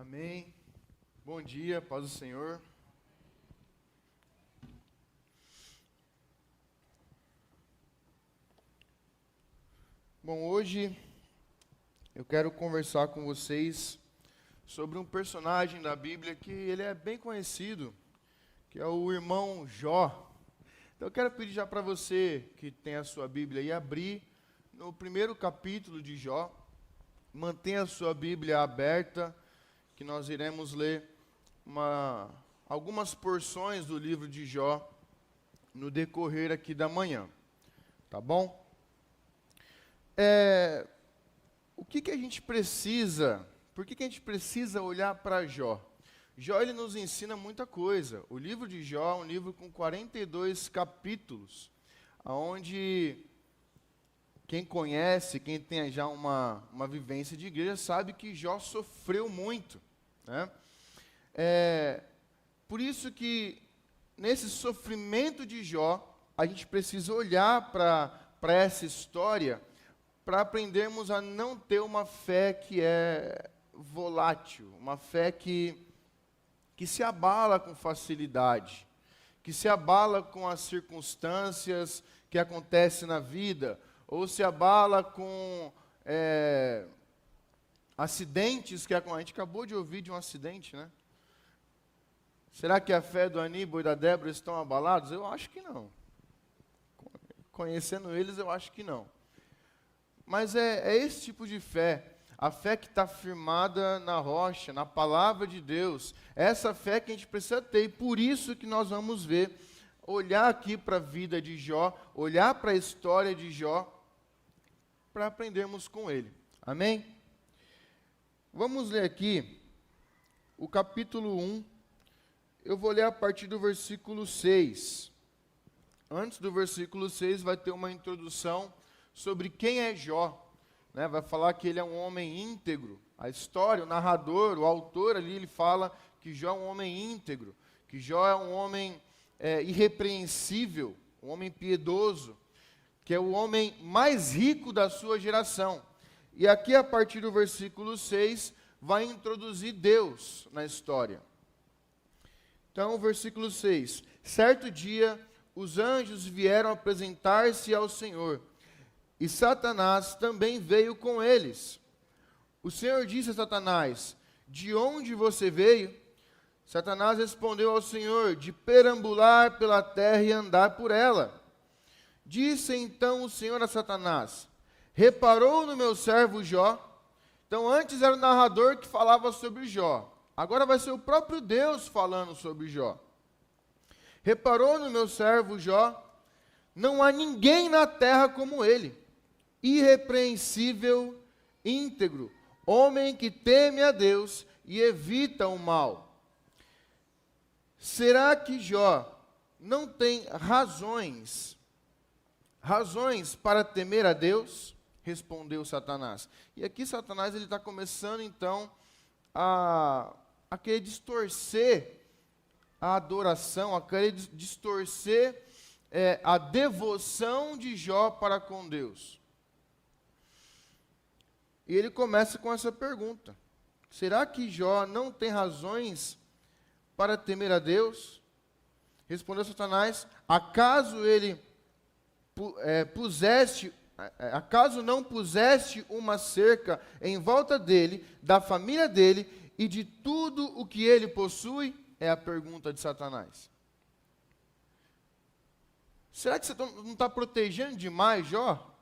Amém. Bom dia, paz do Senhor. Bom, hoje eu quero conversar com vocês sobre um personagem da Bíblia que ele é bem conhecido, que é o irmão Jó. Então eu quero pedir já para você que tem a sua Bíblia aí, abrir no primeiro capítulo de Jó. Mantenha a sua Bíblia aberta, que nós iremos ler algumas porções do livro de Jó no decorrer aqui da manhã, tá bom? O que a gente precisa, por que a gente precisa olhar para Jó? Jó, ele nos ensina muita coisa. O livro de Jó é um livro com 42 capítulos, onde quem conhece, quem tem já uma vivência de igreja, sabe que Jó sofreu muito, né? Por isso que, nesse sofrimento de Jó, a gente precisa olhar para essa história, para aprendermos a não ter uma fé que é volátil, uma fé que se abala com facilidade, que se abala com as circunstâncias que acontecem na vida, ou se abala com acidentes que a gente acabou de ouvir de um acidente, né? Será que a fé do Aníbal e da Débora estão abalados? Eu acho que não. Conhecendo eles, eu acho que não. Mas é esse tipo de fé, a fé que está firmada na rocha, na palavra de Deus, essa fé que a gente precisa ter, e por isso que nós vamos ver, olhar aqui para a vida de Jó, olhar para a história de Jó, para aprendermos com ele. Amém? Vamos ler aqui o capítulo 1, eu vou ler a partir do versículo 6. Antes do versículo 6 vai ter uma introdução sobre quem é Jó, né? Vai falar que ele é um homem íntegro. A história, o narrador, o autor ali, ele fala que Jó é um homem íntegro, que Jó é um homem irrepreensível, um homem piedoso, que é o homem mais rico da sua geração. E aqui, a partir do versículo 6, vai introduzir Deus na história. Então, o versículo 6. Certo dia, os anjos vieram apresentar-se ao Senhor, e Satanás também veio com eles. O Senhor disse a Satanás: de onde você veio? Satanás respondeu ao Senhor: de perambular pela terra e andar por ela. Disse então o Senhor a Satanás: reparou no meu servo Jó? Então antes era o narrador que falava sobre Jó. Agora vai ser o próprio Deus falando sobre Jó. Reparou no meu servo Jó? Não há ninguém na terra como ele, irrepreensível, íntegro, homem que teme a Deus e evita o mal. Será que Jó não tem razões para temer a Deus? Respondeu Satanás. E aqui Satanás ele está começando então a querer distorcer a adoração, a querer distorcer a devoção de Jó para com Deus. E ele começa com essa pergunta: será que Jó não tem razões para temer a Deus? Respondeu Satanás: acaso não puseste uma cerca em volta dele, da família dele e de tudo o que ele possui? É a pergunta de Satanás. Será que você não está protegendo demais Jó?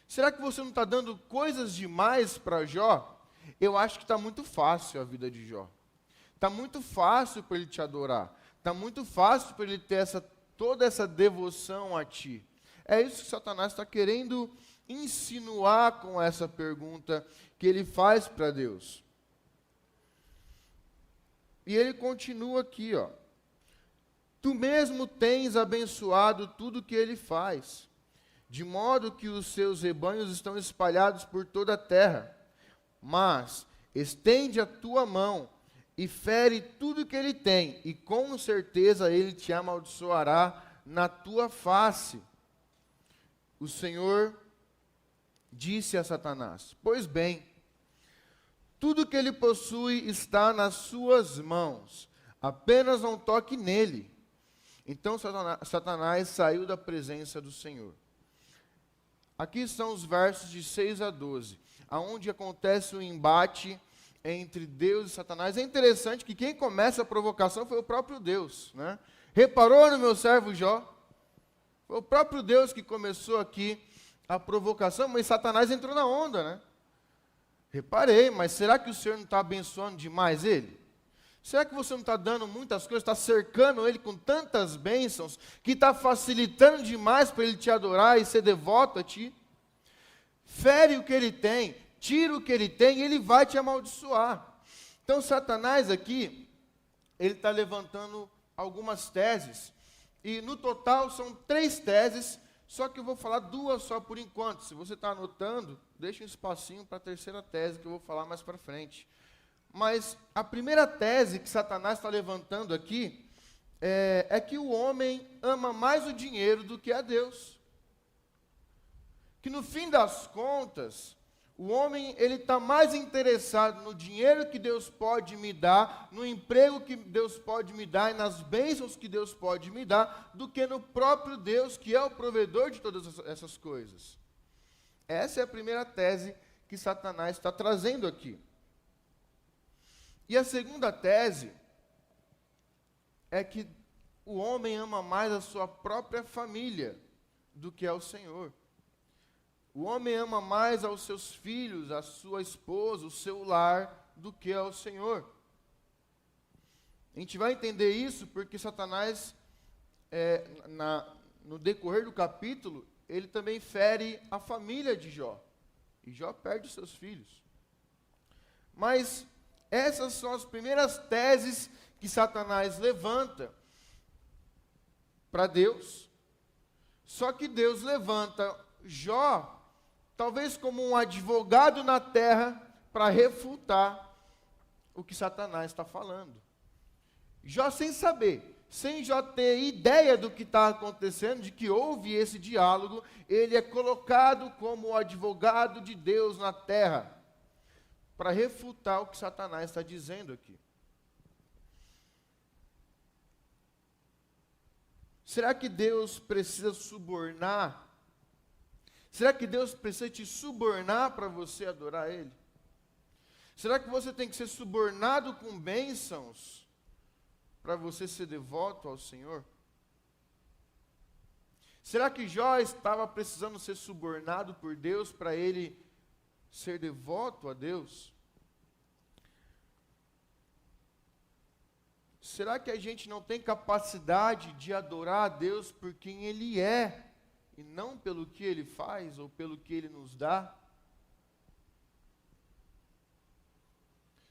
Será que você não está dando coisas demais para Jó? Eu acho que está muito fácil a vida de Jó. Está muito fácil para ele te adorar. Está muito fácil para ele ter toda essa devoção a ti. É isso que Satanás está querendo insinuar com essa pergunta que ele faz para Deus. E ele continua aqui, ó. Tu mesmo tens abençoado tudo que ele faz, de modo que os seus rebanhos estão espalhados por toda a terra. Mas estende a tua mão e fere tudo que ele tem, e com certeza ele te amaldiçoará na tua face. O Senhor disse a Satanás: pois bem, Tudo que ele possui está nas suas mãos. Apenas não toque nele. Então Satanás saiu da presença do Senhor. Aqui estão os versos de 6 a 12, aonde acontece o embate entre Deus e Satanás. É interessante que quem começa a provocação foi o próprio Deus, né? Reparou no meu servo Jó? Foi o próprio Deus que começou aqui a provocação, mas Satanás entrou na onda, né? Reparei, mas será que o Senhor não está abençoando demais ele? Será que você não está dando muitas coisas, está cercando ele com tantas bênçãos, que está facilitando demais para ele te adorar e ser devoto a ti? Fere o que ele tem, tira o que ele tem e ele vai te amaldiçoar. Então Satanás aqui, ele está levantando algumas teses, e no total são 3 teses, só que eu vou falar 2 só por enquanto. Se você está anotando, deixa um espacinho para a terceira tese que eu vou falar mais para frente. Mas a primeira tese que Satanás está levantando aqui é que o homem ama mais o dinheiro do que a Deus. Que no fim das contas, o homem ele está mais interessado no dinheiro que Deus pode me dar, no emprego que Deus pode me dar e nas bênçãos que Deus pode me dar, do que no próprio Deus, que é o provedor de todas essas coisas. Essa é a primeira tese que Satanás está trazendo aqui. E a segunda tese é que o homem ama mais a sua própria família do que ao Senhor. O homem ama mais aos seus filhos, a sua esposa, o seu lar, do que ao Senhor. A gente vai entender isso porque Satanás, no decorrer do capítulo, ele também fere a família de Jó. E Jó perde os seus filhos. Mas essas são as primeiras teses que Satanás levanta para Deus. Só que Deus levanta Jó talvez como um advogado na terra, para refutar o que Satanás está falando. Jó sem saber, sem Jó ter ideia do que está acontecendo, de que houve esse diálogo, ele é colocado como o advogado de Deus na terra, para refutar o que Satanás está dizendo aqui. Será que Deus precisa subornar? Será que Deus precisa te subornar para você adorar Ele? Será que você tem que ser subornado com bênçãos para você ser devoto ao Senhor? Será que Jó estava precisando ser subornado por Deus para ele ser devoto a Deus? Será que a gente não tem capacidade de adorar a Deus por quem Ele é? E não pelo que Ele faz ou pelo que Ele nos dá?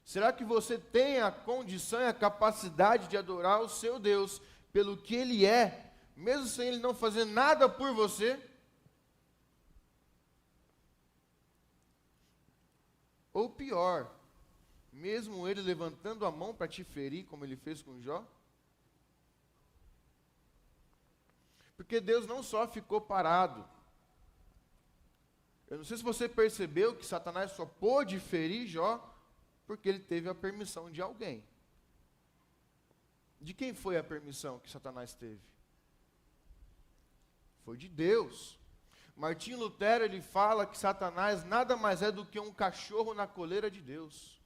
Será que você tem a condição e a capacidade de adorar o seu Deus pelo que Ele é, mesmo sem Ele não fazer nada por você? Ou pior, mesmo Ele levantando a mão para te ferir, como Ele fez com Jó? Porque Deus não só ficou parado. Eu não sei se você percebeu que Satanás só pôde ferir Jó porque ele teve a permissão de alguém. De quem foi a permissão que Satanás teve? Foi de Deus. Martinho Lutero, ele fala que Satanás nada mais é do que um cachorro na coleira de Deus.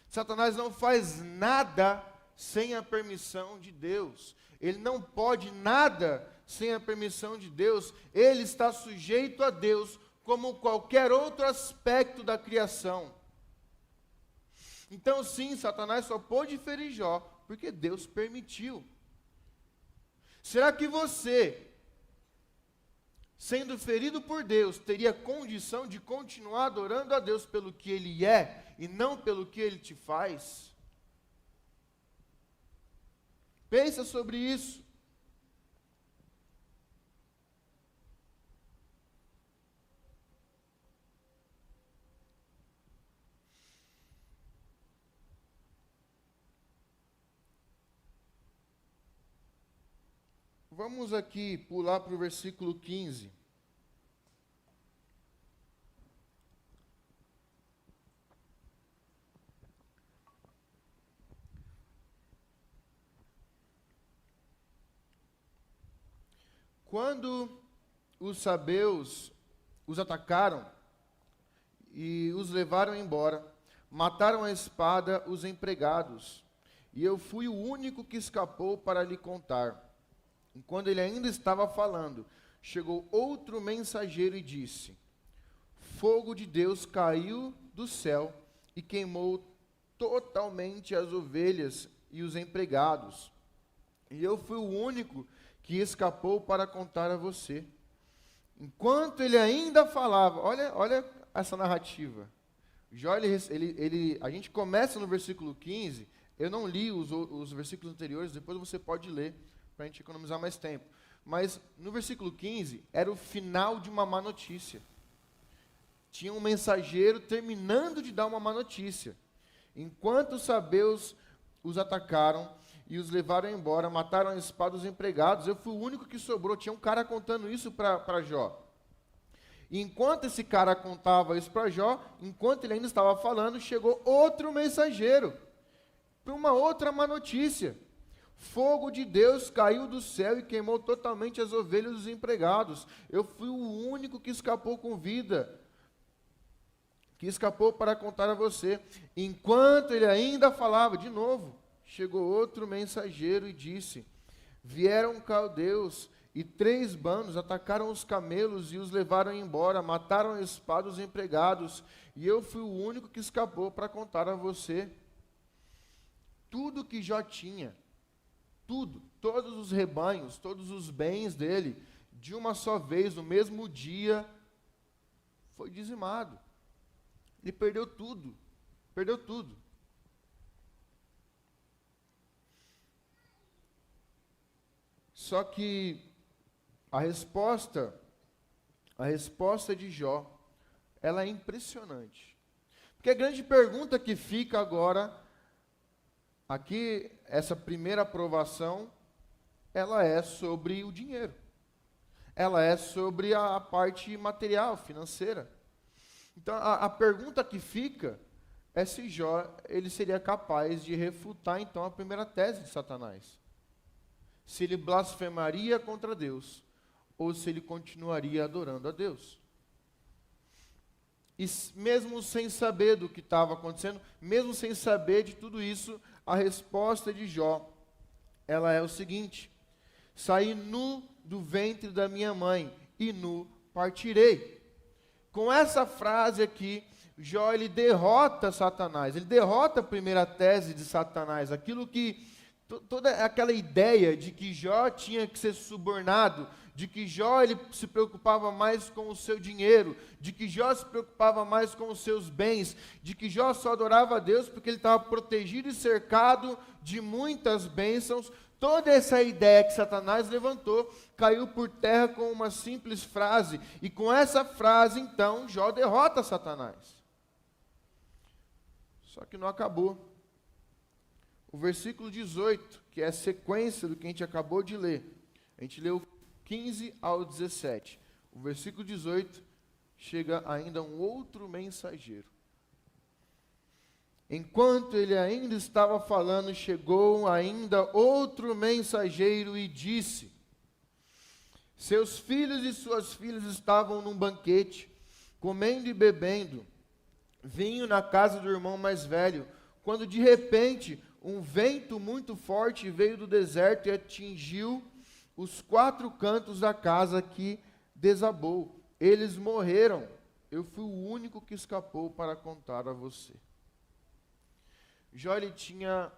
Satanás não faz nada sem a permissão de Deus. Ele não pode nada sem a permissão de Deus. Ele está sujeito a Deus como qualquer outro aspecto da criação. Então sim, Satanás só pôde ferir Jó porque Deus permitiu. Será que você, sendo ferido por Deus, teria condição de continuar adorando a Deus pelo que Ele é e não pelo que Ele te faz? Pensa sobre isso. Vamos aqui pular para o versículo 15. Quando os sabeus os atacaram e os levaram embora, mataram a espada os empregados, e eu fui o único que escapou para lhe contar. Enquanto ele ainda estava falando, chegou outro mensageiro e disse: fogo de Deus caiu do céu e queimou totalmente as ovelhas e os empregados. E eu fui o único que escapou para contar a você. Enquanto ele ainda falava, olha essa narrativa. Jó, a gente começa no versículo 15, eu não li os versículos anteriores, depois você pode ler, para a gente economizar mais tempo. Mas no versículo 15, era o final de uma má notícia. Tinha um mensageiro terminando de dar uma má notícia. Enquanto os sabeus os atacaram e os levaram embora, mataram a espada os empregados, eu fui o único que sobrou. Tinha um cara contando isso para Jó. E enquanto esse cara contava isso para Jó, enquanto ele ainda estava falando, chegou outro mensageiro, para uma outra má notícia. Fogo de Deus caiu do céu e queimou totalmente as ovelhas dos empregados. Eu fui o único que escapou com vida, que escapou para contar a você. Enquanto ele ainda falava, de novo, chegou outro mensageiro e disse: vieram caldeus e 3 bandos, atacaram os camelos e os levaram embora, mataram a espada os empregados, e eu fui o único que escapou para contar a você. Tudo que Jó tinha, tudo, todos os rebanhos, todos os bens dele, de uma só vez, no mesmo dia, foi dizimado. Ele perdeu tudo, perdeu tudo. Só que a resposta de Jó, ela é impressionante. Porque a grande pergunta que fica agora, aqui, essa primeira aprovação, ela é sobre o dinheiro. Ela é sobre a parte material, financeira. Então, a pergunta que fica é se Jó ele seria capaz de refutar, então, a primeira tese de Satanás. Se ele blasfemaria contra Deus, ou se ele continuaria adorando a Deus. E mesmo sem saber do que estava acontecendo, mesmo sem saber de tudo isso, a resposta de Jó, ela é o seguinte: saí nu do ventre da minha mãe, e nu partirei. Com essa frase aqui, Jó ele derrota Satanás, ele derrota a primeira tese de Satanás, aquilo que, toda aquela ideia de que Jó tinha que ser subornado, de que Jó ele se preocupava mais com o seu dinheiro, de que Jó se preocupava mais com os seus bens, de que Jó só adorava a Deus porque ele estava protegido e cercado de muitas bênçãos. Toda essa ideia que Satanás levantou caiu por terra com uma simples frase, e com essa frase, então, Jó derrota Satanás. Só que não acabou. O versículo 18, que é a sequência do que a gente acabou de ler, a gente leu 15 ao 17. O versículo 18 chega ainda um outro mensageiro. Enquanto ele ainda estava falando, chegou ainda outro mensageiro e disse: seus filhos e suas filhas estavam num banquete, comendo e bebendo vinho na casa do irmão mais velho, quando de repente um vento muito forte veio do deserto e atingiu os 4 cantos da casa, que desabou. Eles morreram. Eu fui o único que escapou para contar a você. Jó ele tinha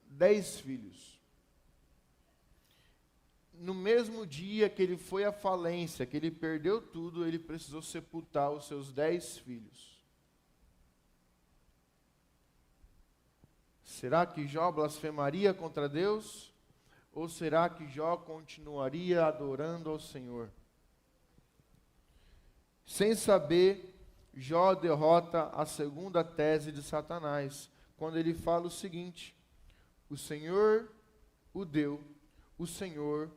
10 filhos. No mesmo dia que ele foi à falência, que ele perdeu tudo, ele precisou sepultar os seus 10 filhos. Será que Jó blasfemaria contra Deus? Ou será que Jó continuaria adorando ao Senhor? Sem saber, Jó derrota a segunda tese de Satanás, quando ele fala o seguinte: o Senhor o deu, o Senhor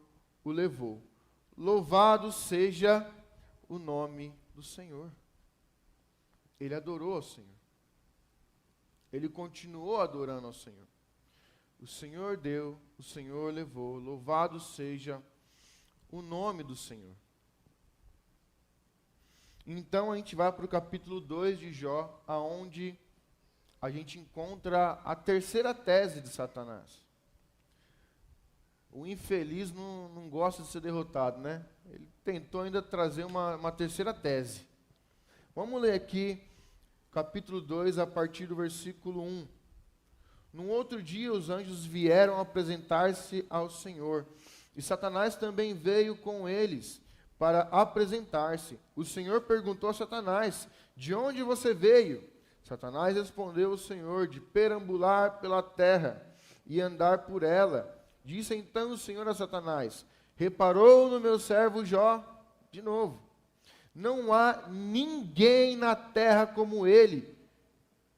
o levou. Louvado seja o nome do Senhor. Ele adorou ao Senhor. Ele continuou adorando ao Senhor. O Senhor deu, o Senhor levou. Louvado seja o nome do Senhor. Então a gente vai para o capítulo 2 de Jó, aonde a gente encontra a terceira tese de Satanás. O infeliz não gosta de ser derrotado, né? Ele tentou ainda trazer uma terceira tese. Vamos ler aqui, capítulo 2, a partir do versículo 1. Num outro dia, os anjos vieram apresentar-se ao Senhor, e Satanás também veio com eles para apresentar-se. O Senhor perguntou a Satanás: de onde você veio? Satanás respondeu ao Senhor: de perambular pela terra e andar por ela. Disse então o Senhor a Satanás: reparou no meu servo Jó? De novo. Não há ninguém na terra como ele,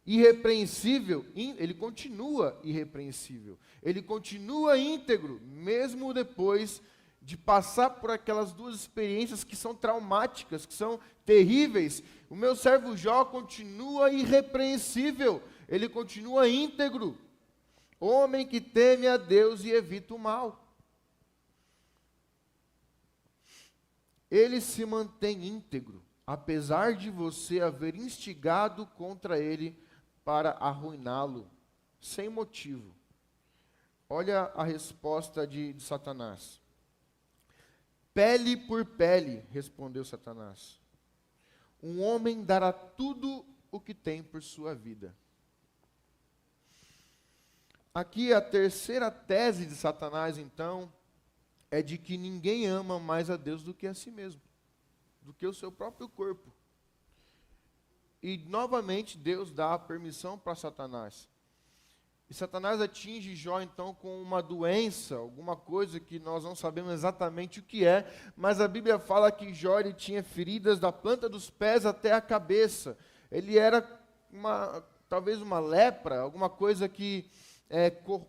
irrepreensível. Ele continua irrepreensível. Ele continua íntegro, mesmo depois de passar por aquelas duas experiências que são traumáticas, que são terríveis. O meu servo Jó continua irrepreensível, ele continua íntegro. Homem que teme a Deus e evita o mal. Ele se mantém íntegro, apesar de você haver instigado contra ele para arruiná-lo, sem motivo. Olha a resposta de Satanás. Pele por pele, respondeu Satanás. Um homem dará tudo o que tem por sua vida. Aqui a terceira tese de Satanás, então, é de que ninguém ama mais a Deus do que a si mesmo, do que o seu próprio corpo. E, novamente, Deus dá a permissão para Satanás. E Satanás atinge Jó, então, com uma doença, alguma coisa que nós não sabemos exatamente o que é, mas a Bíblia fala que Jó ele tinha feridas da planta dos pés até a cabeça. Ele era talvez uma lepra, alguma coisa que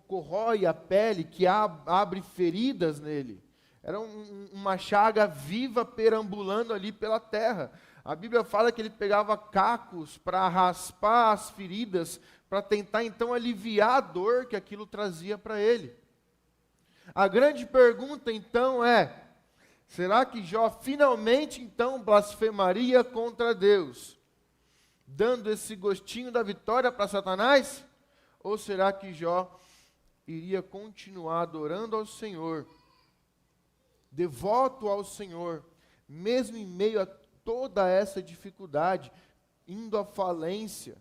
corrói a pele, que abre feridas nele. Era uma chaga viva perambulando ali pela terra. A Bíblia fala que ele pegava cacos para raspar as feridas, para tentar então aliviar a dor que aquilo trazia para ele. A grande pergunta então é: será que Jó finalmente então blasfemaria contra Deus, dando esse gostinho da vitória para Satanás? Ou será que Jó iria continuar adorando ao Senhor, devoto ao Senhor, mesmo em meio a toda essa dificuldade, indo à falência,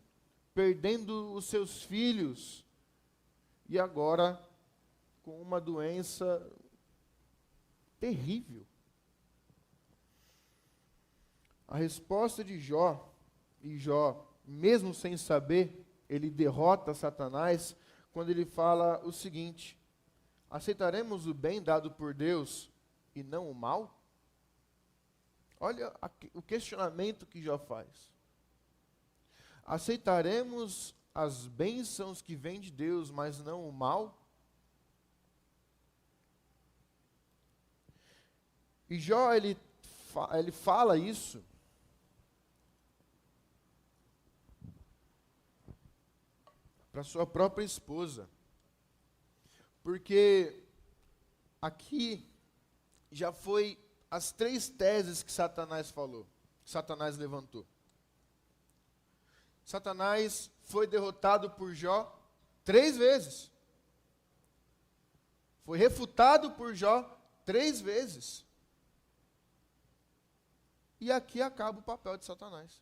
perdendo os seus filhos, e agora com uma doença terrível? A resposta de Jó, e Jó, mesmo sem saber, ele derrota Satanás, quando ele fala o seguinte: aceitaremos o bem dado por Deus e não o mal? Olha o questionamento que Jó faz. Aceitaremos as bênçãos que vêm de Deus, mas não o mal? E Jó, ele fala isso para sua própria esposa. Porque aqui já foi as três teses que Satanás falou, Satanás levantou. Satanás foi derrotado por Jó 3 vezes. Foi refutado por Jó 3 vezes. E aqui acaba o papel de Satanás.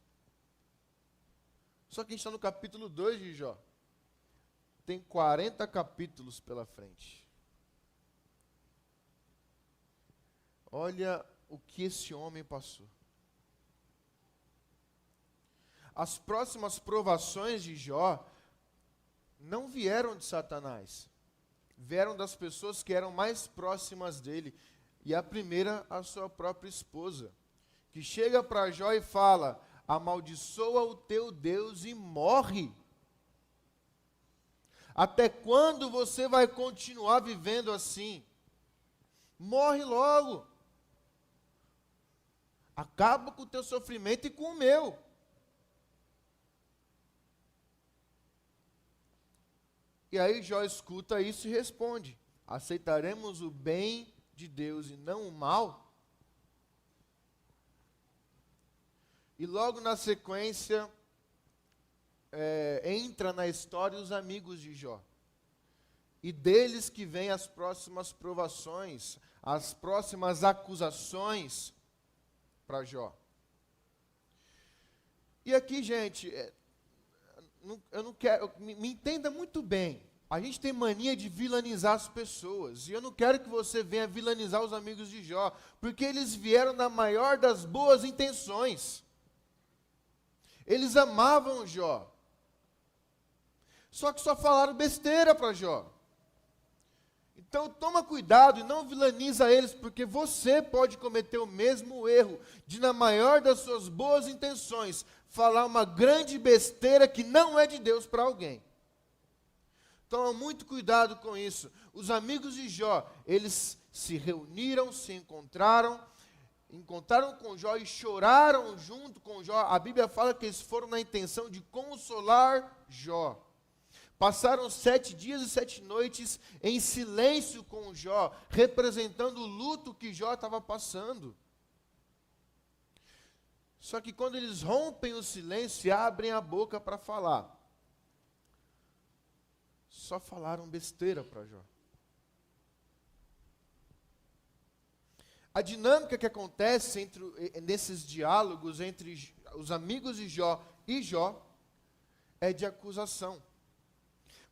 Só que a gente está no capítulo 2 de Jó. Tem 40 capítulos pela frente. Olha o que esse homem passou. As próximas provações de Jó não vieram de Satanás. Vieram das pessoas que eram mais próximas dele. E a primeira, a sua própria esposa, que chega para Jó e fala: amaldiçoa o teu Deus e morre. Até quando você vai continuar vivendo assim? Morre logo. Acaba com o teu sofrimento e com o meu. E aí Jó escuta isso e responde: aceitaremos o bem de Deus e não o mal. E logo na sequência, entra na história os amigos de Jó. E deles que vêm as próximas provações, as próximas acusações para Jó. E aqui, gente, eu não quero, me entenda muito bem. A gente tem mania de vilanizar as pessoas. E eu não quero que você venha vilanizar os amigos de Jó, porque eles vieram na maior das boas intenções. Eles amavam Jó. Só que só falaram besteira para Jó. Então toma cuidado e não vilaniza eles, porque você pode cometer o mesmo erro de, na maior das suas boas intenções, falar uma grande besteira que não é de Deus para alguém. Toma muito cuidado com isso. Os amigos de Jó, eles se reuniram, se encontraram com Jó e choraram junto com Jó. A Bíblia fala que eles foram na intenção de consolar Jó. Passaram 7 dias e 7 noites em silêncio com Jó, representando o luto que Jó estava passando. Só que quando eles rompem o silêncio e abrem a boca para falar, só falaram besteira para Jó. A dinâmica que acontece nesses diálogos entre os amigos de Jó e Jó é de acusação.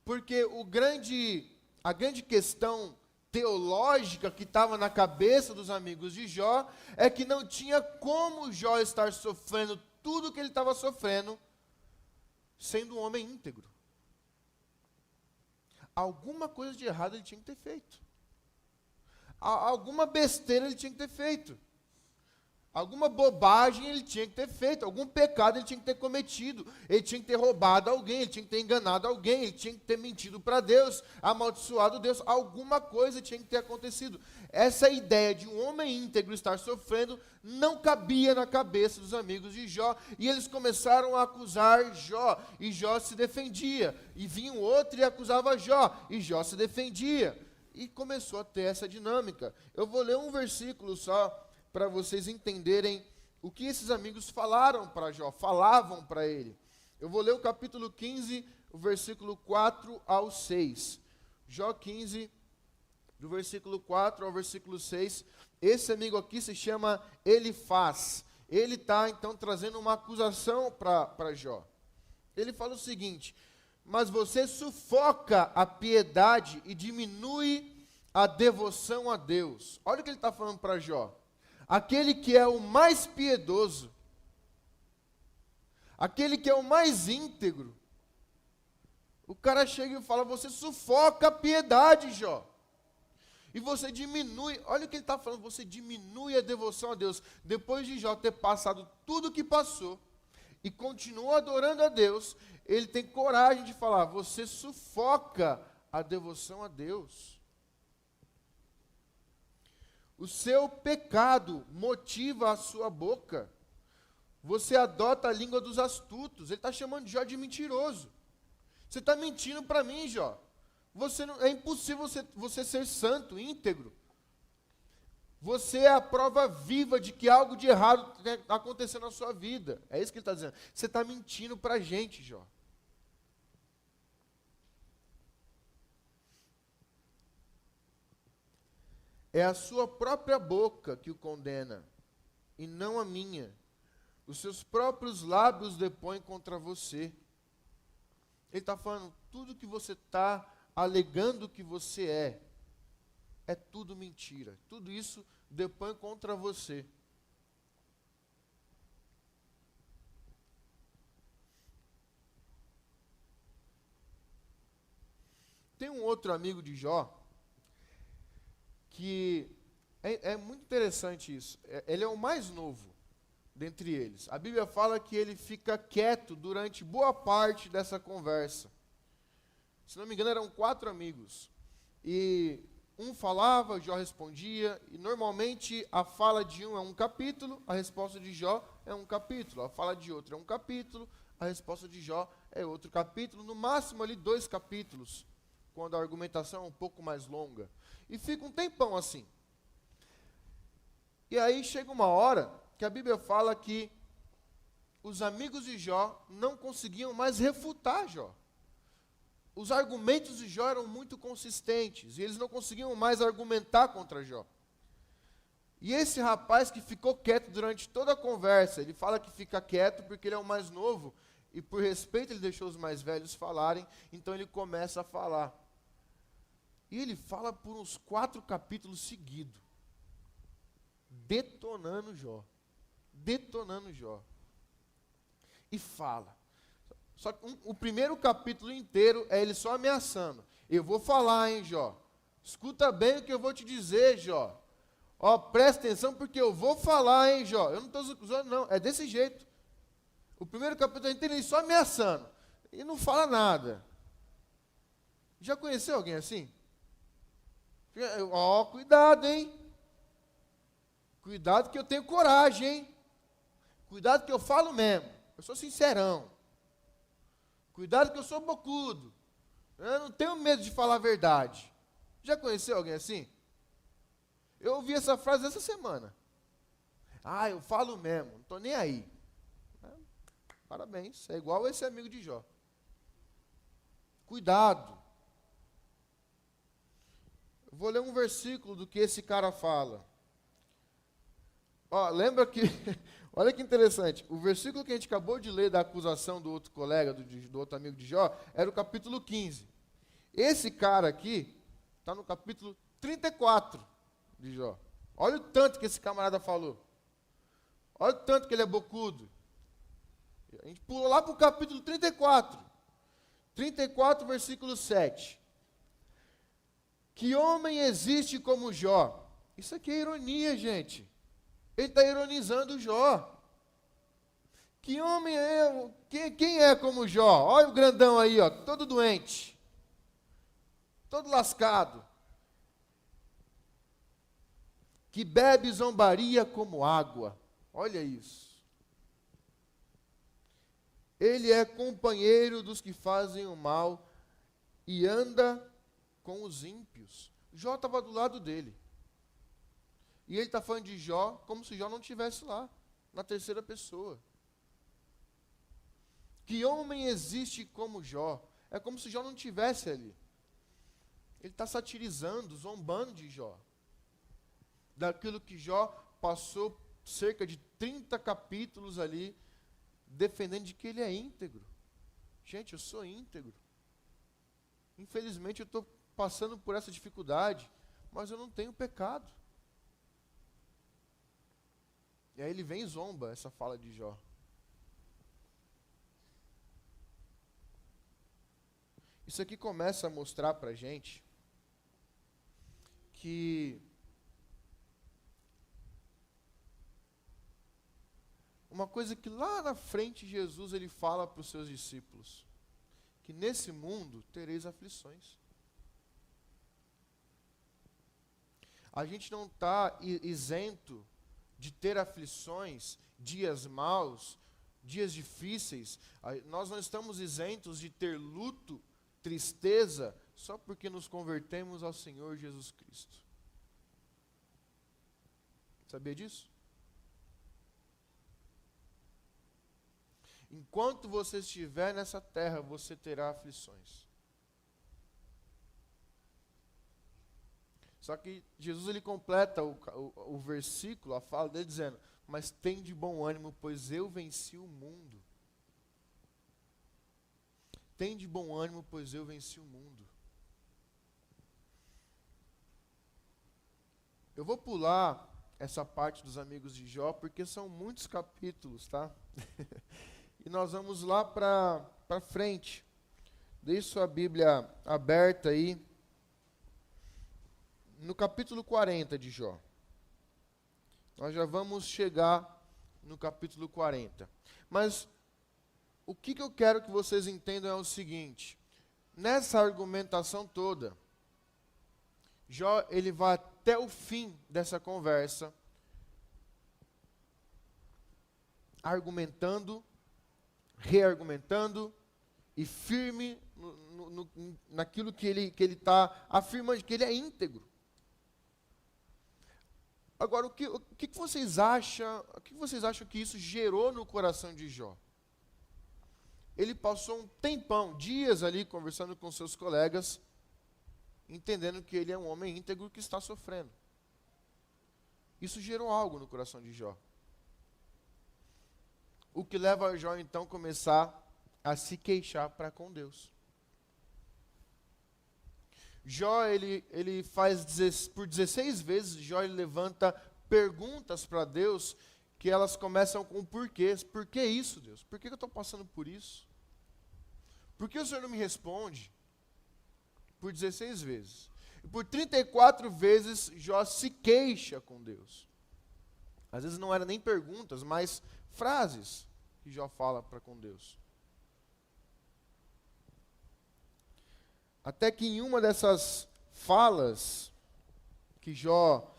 Porque a grande questão teológica que estava na cabeça dos amigos de Jó é que não tinha como Jó estar sofrendo tudo o que ele estava sofrendo sendo um homem íntegro. Alguma coisa de errado ele tinha que ter feito. Alguma besteira ele tinha que ter feito. Alguma bobagem ele tinha que ter feito. Algum pecado ele tinha que ter cometido. Ele tinha que ter roubado alguém. Ele tinha que ter enganado alguém. Ele tinha que ter mentido para Deus. Amaldiçoado Deus. Alguma coisa tinha que ter acontecido. Essa ideia de um homem íntegro estar sofrendo não cabia na cabeça dos amigos de Jó. E eles começaram a acusar Jó. E Jó se defendia. E vinha um outro e acusava Jó. E Jó se defendia. E começou a ter essa dinâmica. Eu vou ler um versículo só para vocês entenderem o que esses amigos falaram para Jó, falavam para ele. Eu vou ler o capítulo 15, o versículo 4 ao 6. Jó 15, do versículo 4 ao versículo 6. Esse amigo aqui se chama Elifaz. Ele está, então, trazendo uma acusação para Jó. Ele fala o seguinte: mas você sufoca a piedade e diminui a devoção a Deus. Olha o que ele está falando para Jó. Aquele que é o mais piedoso, aquele que é o mais íntegro, o cara chega e fala, você sufoca a piedade, Jó. E você diminui, olha o que ele está falando, você diminui a devoção a Deus. Depois de Jó ter passado tudo o que passou, e continua adorando a Deus, ele tem coragem de falar, você sufoca a devoção a Deus. O seu pecado motiva a sua boca. Você adota a língua dos astutos. Ele está chamando Jó de mentiroso. Você está mentindo para mim, Jó. É impossível você ser santo, íntegro. Você é a prova viva de que algo de errado está acontecendo na sua vida. É isso que ele está dizendo. Você está mentindo para a gente, Jó. É a sua própria boca que o condena, e não a minha. Os seus próprios lábios depõem contra você. Ele está falando, tudo que você está alegando que você é tudo mentira. Tudo isso depõe contra você. Tem um outro amigo de Jó, que é muito interessante isso. Ele é o mais novo dentre eles. A Bíblia fala que ele fica quieto durante boa parte dessa conversa. Se não me engano, eram 4 amigos. E um falava, Jó respondia, e normalmente a fala de um é um capítulo, a resposta de Jó é um capítulo. A fala de outro é um capítulo, a resposta de Jó é outro capítulo. No máximo ali 2 capítulos, quando a argumentação é um pouco mais longa. E fica um tempão assim. E aí chega uma hora que a Bíblia fala que os amigos de Jó não conseguiam mais refutar Jó. Os argumentos de Jó eram muito consistentes, e eles não conseguiam mais argumentar contra Jó. E esse rapaz que ficou quieto durante toda a conversa, ele fala que fica quieto porque ele é o mais novo, e por respeito ele deixou os mais velhos falarem, então ele começa a falar. E ele fala por uns 4 capítulos seguidos, detonando Jó. Detonando Jó. E fala. Só que o primeiro capítulo inteiro é ele só ameaçando. Eu vou falar, hein, Jó. Escuta bem o que eu vou te dizer, Jó. Ó, presta atenção porque eu vou falar, hein, Jó. Eu não estou zoando, não. É desse jeito. O primeiro capítulo inteiro ele só ameaçando. E não fala nada. Já conheceu alguém assim? Ó, cuidado, hein. Cuidado que eu tenho coragem, hein. Cuidado que eu falo mesmo. Eu sou sincerão. Cuidado que eu sou bocudo. Eu não tenho medo de falar a verdade. Já conheceu alguém assim? Eu ouvi essa frase essa semana. Ah, eu falo mesmo, não estou nem aí. Parabéns, é igual esse amigo de Jó. Cuidado. Eu vou ler um versículo do que esse cara fala. Ó, lembra que... Olha que interessante, o versículo que a gente acabou de ler da acusação do outro colega, do outro amigo de Jó, era o capítulo 15. Esse cara aqui está no capítulo 34 de Jó. Olha o tanto que esse camarada falou. Olha o tanto que ele é bocudo. A gente pula lá para o capítulo 34. 34, versículo 7. Que homem existe como Jó? Isso aqui é ironia, gente. Ele está ironizando Jó. Que homem é? Quem é como Jó? Olha o grandão aí, ó, todo doente. Todo lascado. Que bebe zombaria como água. Olha isso. Ele é companheiro dos que fazem o mal e anda com os ímpios. Jó estava do lado dele. E ele está falando de Jó como se Jó não estivesse lá, na terceira pessoa. Que homem existe como Jó? É como se Jó não estivesse ali. Ele está satirizando, zombando de Jó. Daquilo que Jó passou cerca de 30 capítulos ali, defendendo de que ele é íntegro. Gente, eu sou íntegro. Infelizmente eu estou passando por essa dificuldade, mas eu não tenho pecado. E aí ele vem e zomba essa fala de Jó. Isso aqui começa a mostrar para a gente que uma coisa que lá na frente Jesus ele fala para os seus discípulos, que nesse mundo tereis aflições. A gente não está isento de ter aflições, dias maus, dias difíceis. Nós não estamos isentos de ter luto, tristeza, só porque nos convertemos ao Senhor Jesus Cristo. Sabia disso? Enquanto você estiver nessa terra, você terá aflições. Só que Jesus ele completa o versículo, a fala dele dizendo, mas tem de bom ânimo, pois eu venci o mundo. Tem de bom ânimo, pois eu venci o mundo. Eu vou pular essa parte dos amigos de Jó, porque são muitos capítulos, tá? E nós vamos lá para frente. Deixe sua Bíblia aberta aí. No capítulo 40 de Jó. Nós já vamos chegar no capítulo 40. Mas o que eu quero que vocês entendam é o seguinte. Nessa argumentação toda, Jó ele vai até o fim dessa conversa, argumentando, reargumentando e firme naquilo que ele está afirmando, que ele é íntegro. Agora, o que vocês acham? O que vocês acham que isso gerou no coração de Jó? Ele passou um tempão, dias ali, conversando com seus colegas, entendendo que ele é um homem íntegro que está sofrendo. Isso gerou algo no coração de Jó. O que leva Jó, então, a começar a se queixar para com Deus. Jó, ele faz, por 16 vezes, Jó ele levanta perguntas para Deus, que elas começam com porquês. Por que isso, Deus? Por que eu estou passando por isso? Por que o Senhor não me responde? Por 16 vezes. E por 34 vezes, Jó se queixa com Deus. Às vezes não eram nem perguntas, mas frases que Jó fala para com Deus. Até que em uma dessas falas que Jó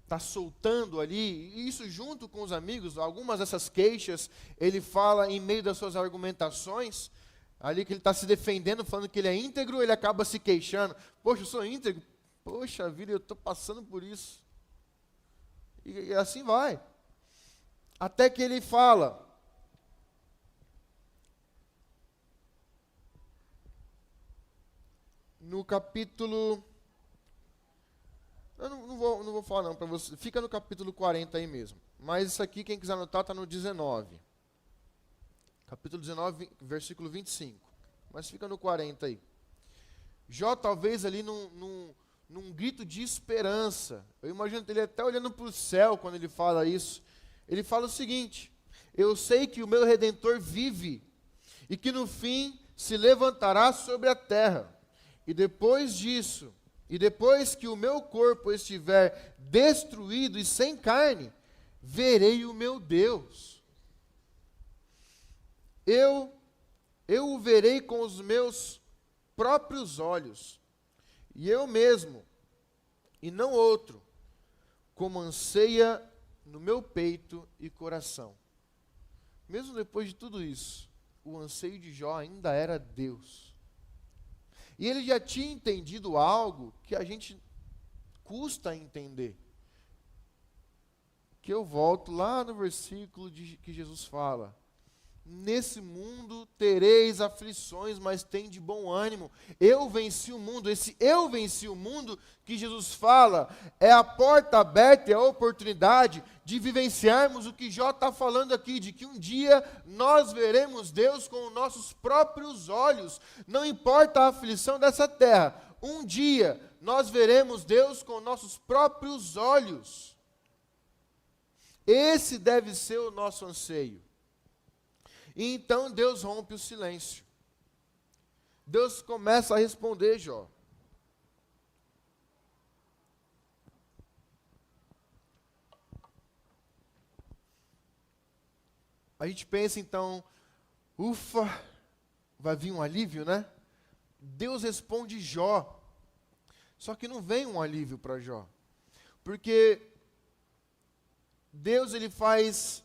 está soltando ali, e isso junto com os amigos, algumas dessas queixas, ele fala em meio das suas argumentações, ali que ele está se defendendo, falando que ele é íntegro, ele acaba se queixando. Poxa, eu sou íntegro? Poxa vida, eu estou passando por isso. E assim vai. Até que ele fala, no capítulo... Eu não vou falar não para você. Fica no capítulo 40 aí mesmo. Mas isso aqui, quem quiser anotar, está no 19. Capítulo 19, versículo 25. Mas fica no 40 aí. Jó, talvez ali num grito de esperança. Eu imagino ele até olhando para o céu quando ele fala isso. Ele fala o seguinte: eu sei que o meu Redentor vive e que no fim se levantará sobre a terra. E depois disso, e depois que o meu corpo estiver destruído e sem carne, verei o meu Deus. Eu o verei com os meus próprios olhos, e eu mesmo, e não outro, como anseia no meu peito e coração. Mesmo depois de tudo isso, o anseio de Jó ainda era Deus. E ele já tinha entendido algo que a gente custa a entender. Que eu volto lá no versículo que Jesus fala: nesse mundo tereis aflições, mas tende bom ânimo. Eu venci o mundo. Esse eu venci o mundo que Jesus fala é a porta aberta, é a oportunidade de vivenciarmos o que Jó está falando aqui, de que um dia nós veremos Deus com os nossos próprios olhos. Não importa a aflição dessa terra, um dia nós veremos Deus com nossos próprios olhos. Esse deve ser o nosso anseio. E então Deus rompe o silêncio. Deus começa a responder Jó. A gente pensa então, ufa, vai vir um alívio, né? Deus responde Jó. Só que não vem um alívio para Jó. Porque Deus, ele faz...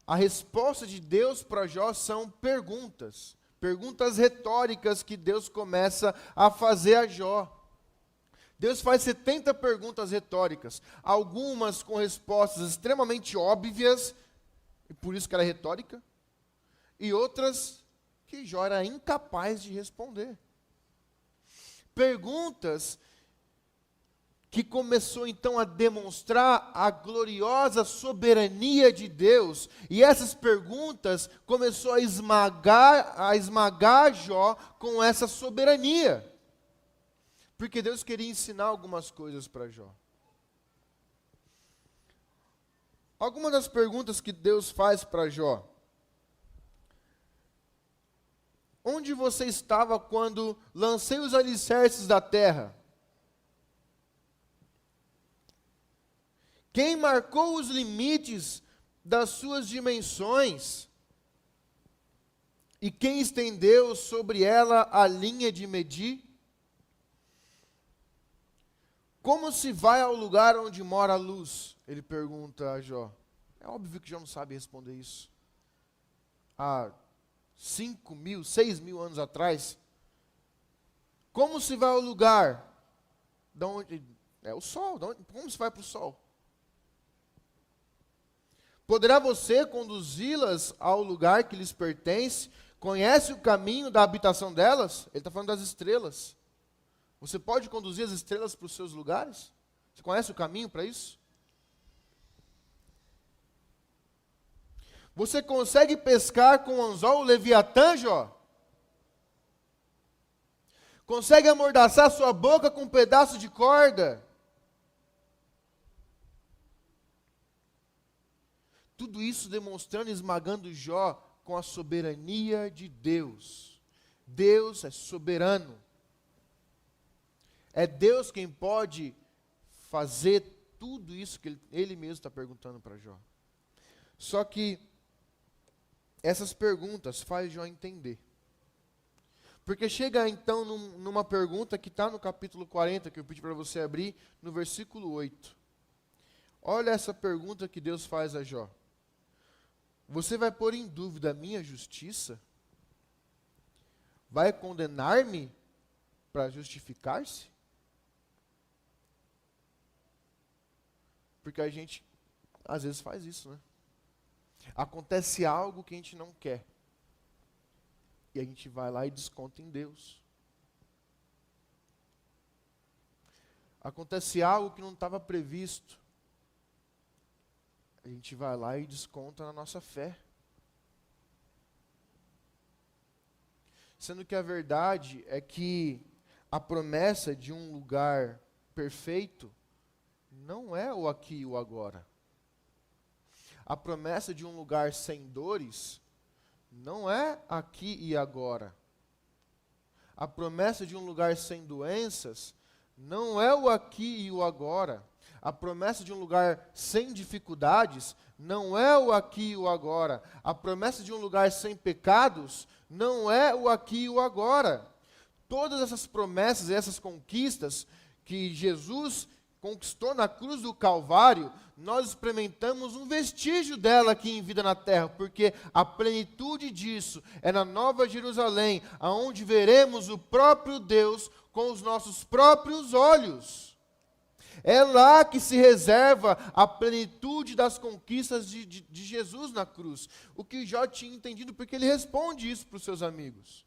A resposta de Deus para Jó são perguntas. Perguntas retóricas que Deus começa a fazer a Jó. Deus faz 70 perguntas retóricas. Algumas com respostas extremamente óbvias, e por isso que ela é retórica. E outras que Jó era incapaz de responder. Perguntas que começou então a demonstrar a gloriosa soberania de Deus, e essas perguntas começou a esmagar Jó com essa soberania, porque Deus queria ensinar algumas coisas para Jó. Algumas das perguntas que Deus faz para Jó: onde você estava quando lancei os alicerces da terra? Quem marcou os limites das suas dimensões? E quem estendeu sobre ela a linha de medir? Como se vai ao lugar onde mora a luz? Ele pergunta a Jó. É óbvio que Jó não sabe responder isso. Há 5.000, 6.000 anos atrás. Como se vai ao lugar? De onde é o sol? Como se vai para o sol? Poderá você conduzi-las ao lugar que lhes pertence? Conhece o caminho da habitação delas? Ele está falando das estrelas. Você pode conduzir as estrelas para os seus lugares? Você conhece o caminho para isso? Você consegue pescar com o anzol o Leviatã, Jó? Consegue amordaçar sua boca com um pedaço de corda? Tudo isso demonstrando e esmagando Jó com a soberania de Deus. Deus é soberano. É Deus quem pode fazer tudo isso que ele mesmo está perguntando para Jó. Só que essas perguntas faz Jó entender. Porque chega então numa pergunta que está no capítulo 40, que eu pedi para você abrir, no versículo 8. Olha essa pergunta que Deus faz a Jó. Você vai pôr em dúvida a minha justiça? Vai condenar-me para justificar-se? Porque a gente, às vezes, faz isso, né? Acontece algo que a gente não quer. E a gente vai lá e desconta em Deus. Acontece algo que não estava previsto. A gente vai lá e desconta na nossa fé. Sendo que a verdade é que a promessa de um lugar perfeito não é o aqui e o agora. A promessa de um lugar sem dores não é aqui e agora. A promessa de um lugar sem doenças não é o aqui e o agora. A promessa de um lugar sem dificuldades não é o aqui e o agora. A promessa de um lugar sem pecados não é o aqui e o agora. Todas essas promessas e essas conquistas que Jesus conquistou na cruz do Calvário, nós experimentamos um vestígio dela aqui em vida na terra, porque a plenitude disso é na Nova Jerusalém, aonde veremos o próprio Deus com os nossos próprios olhos. É lá que se reserva a plenitude das conquistas de Jesus na cruz. O que Jó tinha entendido, porque ele responde isso para os seus amigos.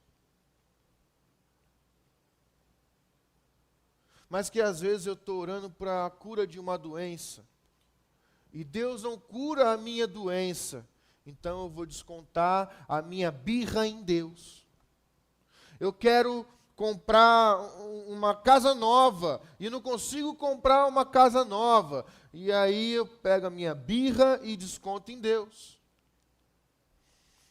Mas que às vezes eu estou orando para a cura de uma doença, e Deus não cura a minha doença, então eu vou descontar a minha birra em Deus. Eu quero comprar uma casa nova, e não consigo comprar uma casa nova, e aí eu pego a minha birra e desconto em Deus.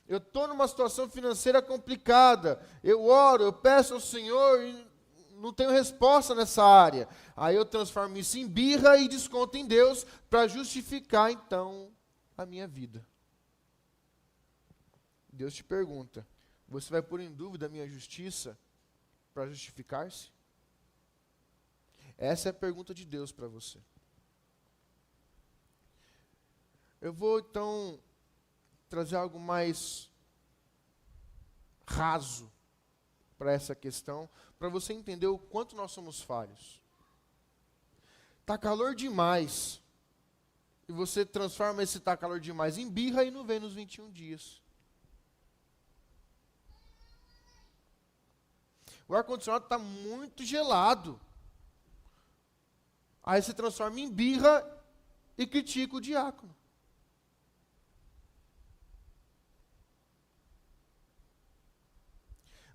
Eu estou numa situação financeira complicada, eu oro, eu peço ao Senhor, e não tenho resposta nessa área. Aí eu transformo isso em birra e desconto em Deus para justificar, então, a minha vida. Deus te pergunta, você vai pôr em dúvida a minha justiça para justificar-se? Essa é a pergunta de Deus para você. Eu vou, então, trazer algo mais raso para essa questão, para você entender o quanto nós somos falhos. Está calor demais, e você transforma esse tá calor demais em birra e não vem nos 21 dias. O ar-condicionado está muito gelado. Aí você transforma em birra e critica o diácono.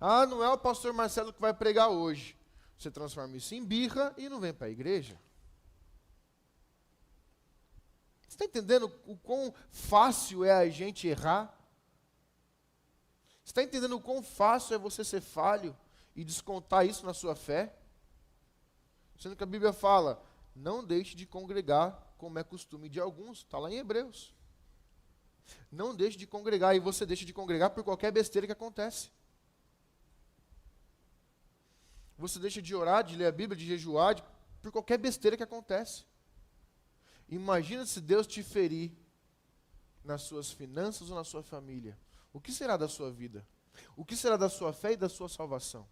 Ah, não é o pastor Marcelo que vai pregar hoje. Você transforma isso em birra e não vem para a igreja. Você está entendendo o quão fácil é a gente errar? Você está entendendo o quão fácil é você ser falho e descontar isso na sua fé? Sendo que a Bíblia fala, não deixe de congregar como é costume de alguns. Está lá em Hebreus. Não deixe de congregar, e você deixa de congregar por qualquer besteira que acontece. Você deixa de orar, de ler a Bíblia, de jejuar, por qualquer besteira que acontece. Imagina se Deus te ferir nas suas finanças ou na sua família. O que será da sua vida? O que será da sua fé e da sua salvação?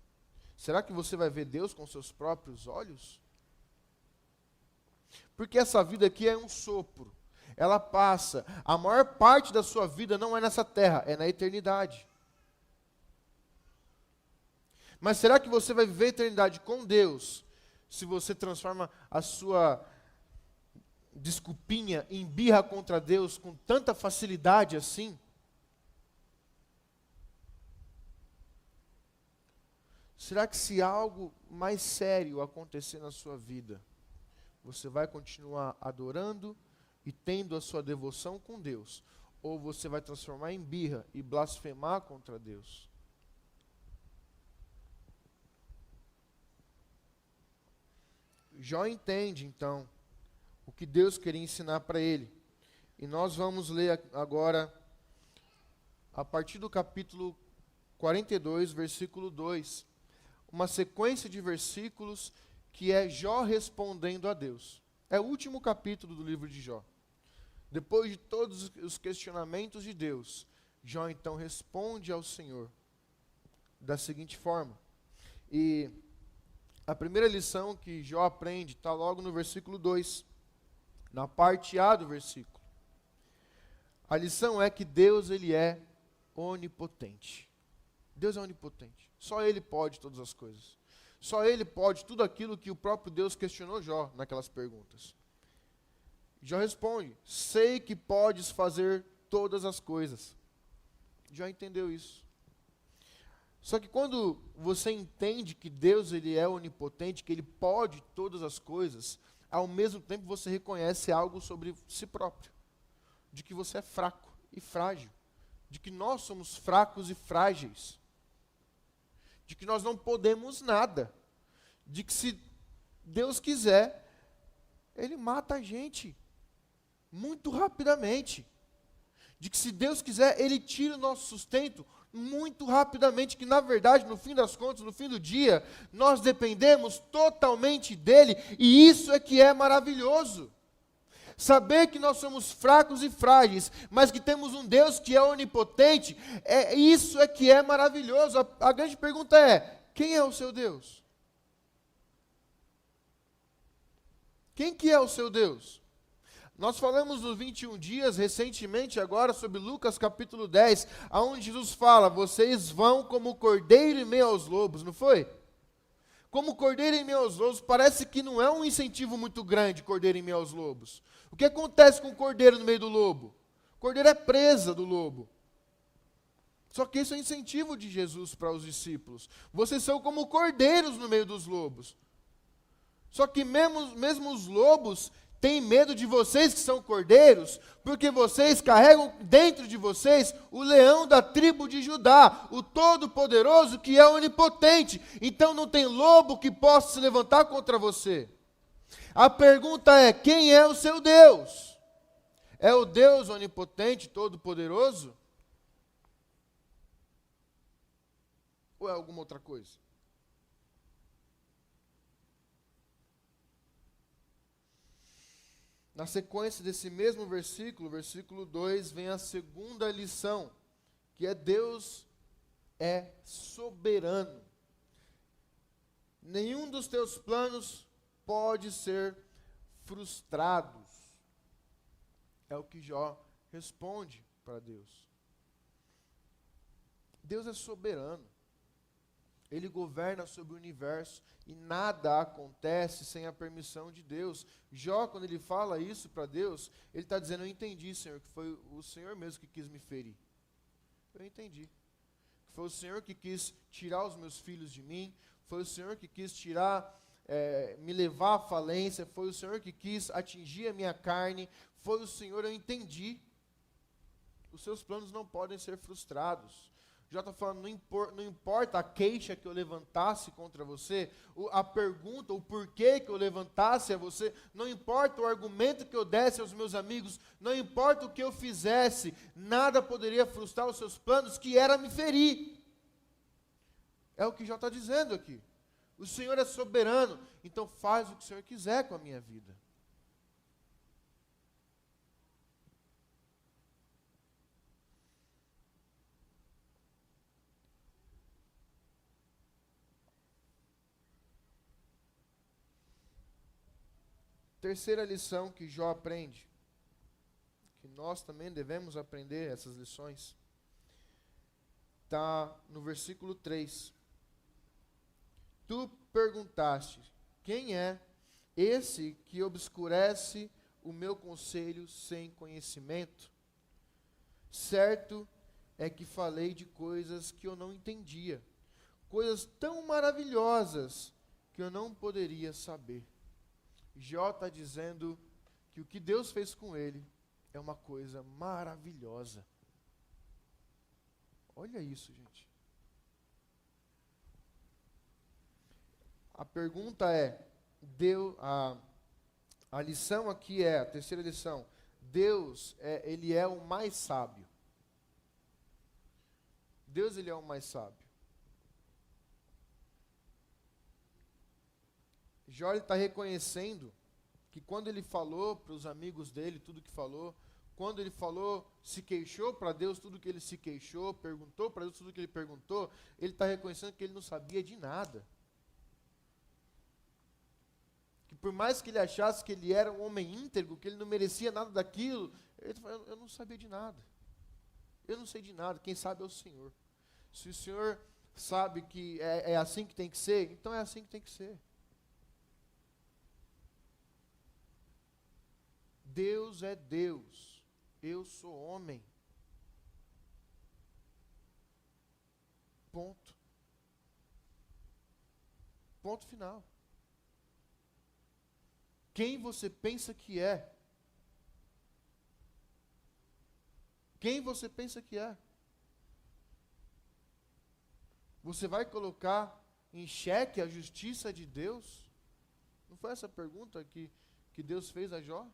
Será que você vai ver Deus com seus próprios olhos? Porque essa vida aqui é um sopro. ela passa. A maior parte da sua vida não é nessa terra, é na eternidade. Mas será que você vai viver a eternidade com Deus se você transforma a sua desculpinha em birra contra Deus com tanta facilidade assim? Será que se algo mais sério acontecer na sua vida, você vai continuar adorando e tendo a sua devoção com Deus? Ou você vai transformar em birra e blasfemar contra Deus? Jó entende, então, o que Deus queria ensinar para ele. E nós vamos ler agora, a partir do capítulo 42, versículo 2, uma sequência de versículos que é Jó respondendo a Deus. É o último capítulo do livro de Jó. Depois de todos os questionamentos de Deus, Jó então responde ao Senhor da seguinte forma. E a primeira lição que Jó aprende está logo no versículo 2, na parte A do versículo. A lição é que Deus, ele é onipotente. Deus é onipotente. Só Ele pode todas as coisas. Só Ele pode tudo aquilo que o próprio Deus questionou Jó naquelas perguntas. Jó responde: sei que podes fazer todas as coisas. Jó entendeu isso. Só que quando você entende que Deus, ele é onipotente, que Ele pode todas as coisas, ao mesmo tempo você reconhece algo sobre si próprio. De que você é fraco e frágil. De que nós somos fracos e frágeis. De que nós não podemos nada. De que se Deus quiser, Ele mata a gente muito rapidamente. De que se Deus quiser, Ele tira o nosso sustento muito rapidamente, que na verdade, no fim das contas, no fim do dia, nós dependemos totalmente dEle, e isso é que é maravilhoso. Saber que nós somos fracos e frágeis, mas que temos um Deus que é onipotente, isso é que é maravilhoso. A grande pergunta é: quem é o seu Deus? Quem que é o seu Deus? Nós falamos nos 21 dias, recentemente agora, sobre Lucas capítulo 10, onde Jesus fala: vocês vão como cordeiro em meio aos lobos, não foi? Como cordeiro em meio aos lobos, parece que não é um incentivo muito grande, cordeiro em meio aos lobos. O que acontece com o cordeiro no meio do lobo? O cordeiro é presa do lobo. Só que isso é incentivo de Jesus para os discípulos. Vocês são como cordeiros no meio dos lobos. Só que mesmo os lobos têm medo de vocês que são cordeiros, porque vocês carregam dentro de vocês o leão da tribo de Judá, o Todo-Poderoso que é onipotente. Então não tem lobo que possa se levantar contra você. A pergunta é: quem é o seu Deus? É o Deus onipotente, todo-poderoso? Ou é alguma outra coisa? Na sequência desse mesmo versículo, versículo 2, vem a segunda lição, que é: Deus é soberano. Nenhum dos teus planos pode ser frustrados. É o que Jó responde para Deus. Deus é soberano. Ele governa sobre o universo e nada acontece sem a permissão de Deus. Jó, quando ele fala isso para Deus, ele está dizendo: eu entendi, Senhor, que foi o Senhor mesmo que quis me ferir. Eu entendi. Que foi o Senhor que quis tirar os meus filhos de mim, foi o Senhor que quis me levar à falência, foi o Senhor que quis atingir a minha carne, foi o Senhor, eu entendi. Os seus planos não podem ser frustrados. Já está falando, não importa a queixa que eu levantasse contra você, a pergunta, o porquê que eu levantasse a você, não importa o argumento que eu desse aos meus amigos, não importa o que eu fizesse, nada poderia frustrar os seus planos, que era me ferir. É o que já está dizendo aqui. O Senhor é soberano, então faz o que o Senhor quiser com a minha vida. Terceira lição que Jó aprende. nós também devemos aprender essas lições, está no versículo 3. Tu perguntaste, quem é esse que obscurece o meu conselho sem conhecimento? Certo é que falei de coisas que eu não entendia, coisas tão maravilhosas que eu não poderia saber. Jó está dizendo que o que Deus fez com ele é uma coisa maravilhosa. Olha isso, gente. A pergunta é, a lição aqui é, a terceira lição, Deus, ele é o mais sábio. Deus, ele é o mais sábio. Jó está reconhecendo que quando ele falou para os amigos dele tudo que falou, quando ele falou, se queixou para Deus tudo que ele se queixou, perguntou para Deus tudo que ele perguntou, ele está reconhecendo que ele não sabia de nada. Que por mais que ele achasse que ele era um homem íntegro, que ele não merecia nada daquilo, ele falou, eu não sabia de nada. Eu não sei de nada, quem sabe é o Senhor. Se o Senhor sabe que é assim que tem que ser, então é assim que tem que ser. Deus é Deus, eu sou homem. Ponto. Ponto final. Quem você pensa que é? Quem você pensa que é? Você vai colocar em xeque a justiça de Deus? Não foi essa a pergunta que Deus fez a Jó?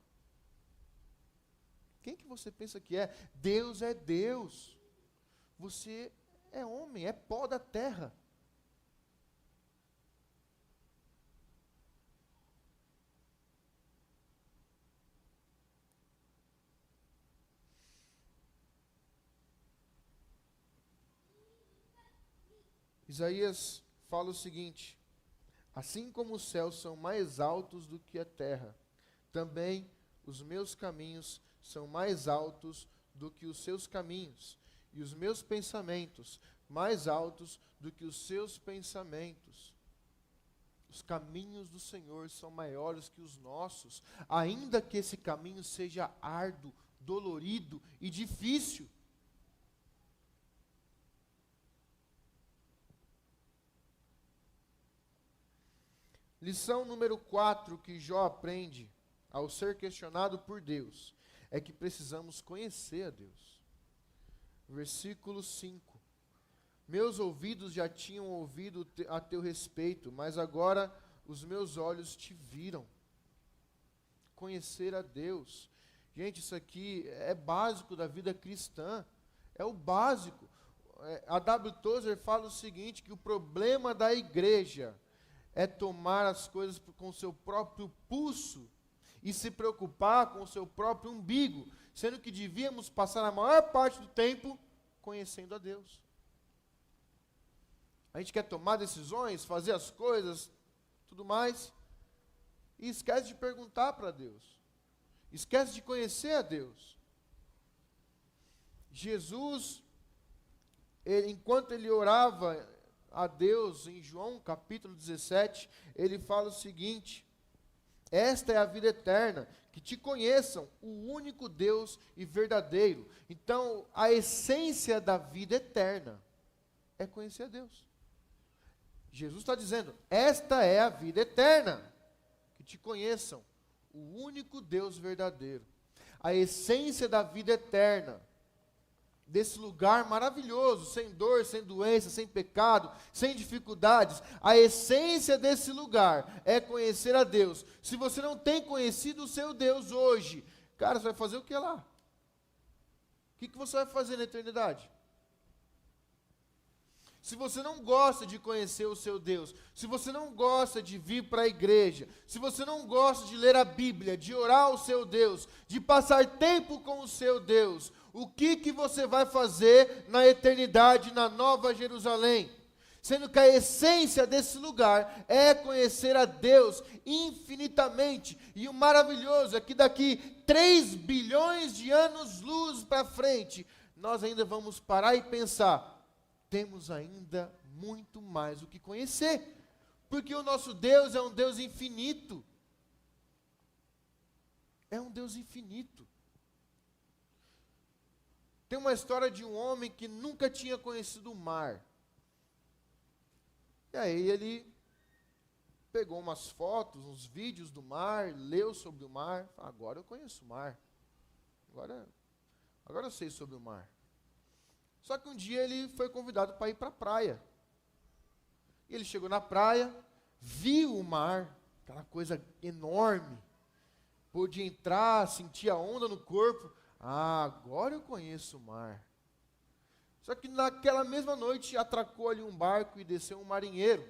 Quem que você pensa que é? Deus é Deus. Você é homem, é pó da terra. Isaías fala o seguinte: assim como os céus são mais altos do que a terra, também os meus caminhos são mais altos do que os seus caminhos, e os meus pensamentos mais altos do que os seus pensamentos. Os caminhos do Senhor são maiores que os nossos, ainda que esse caminho seja árduo, dolorido e difícil. Lição número 4 que Jó aprende ao ser questionado por Deus é que precisamos conhecer a Deus. Versículo 5. Meus ouvidos já tinham ouvido a teu respeito, mas agora os meus olhos te viram. Conhecer a Deus. Gente, isso aqui é básico da vida cristã. É o básico. A W. Tozer fala o seguinte, que o problema da igreja é tomar as coisas com o seu próprio pulso e se preocupar com o seu próprio umbigo, sendo que devíamos passar a maior parte do tempo conhecendo a Deus. A gente quer tomar decisões, fazer as coisas, tudo mais, e esquece de perguntar para Deus. Esquece de conhecer a Deus. Jesus, enquanto ele orava a Deus, em João capítulo 17, ele fala o seguinte: esta é a vida eterna, que te conheçam, o único Deus e verdadeiro. Então, a essência da vida eterna é conhecer a Deus. Jesus está dizendo, esta é a vida eterna, que te conheçam, o único Deus verdadeiro. A essência da vida eterna, desse lugar maravilhoso, sem dor, sem doença, sem pecado, sem dificuldades, a essência desse lugar é conhecer a Deus. Se você não tem conhecido o seu Deus hoje, cara, você vai fazer o que lá? O que você vai fazer na eternidade? Se você não gosta de conhecer o seu Deus, se você não gosta de vir para a igreja, se você não gosta de ler a Bíblia, de orar ao seu Deus, de passar tempo com o seu Deus, o que você vai fazer na eternidade, na Nova Jerusalém? Sendo que a essência desse lugar é conhecer a Deus infinitamente. E o maravilhoso é que daqui 3 bilhões de anos-luz para frente, nós ainda vamos parar e pensar, temos ainda muito mais o que conhecer. Porque o nosso Deus é um Deus infinito. É um Deus infinito. Tem uma história de um homem que nunca tinha conhecido o mar. E aí ele pegou umas fotos, uns vídeos do mar, leu sobre o mar. Agora eu conheço o mar. Agora eu sei sobre o mar. Só que um dia ele foi convidado para ir para a praia. E ele chegou na praia, viu o mar, aquela coisa enorme. Pôde entrar, sentir a onda no corpo. Agora eu conheço o mar. Só que naquela mesma noite atracou ali um barco e desceu um marinheiro.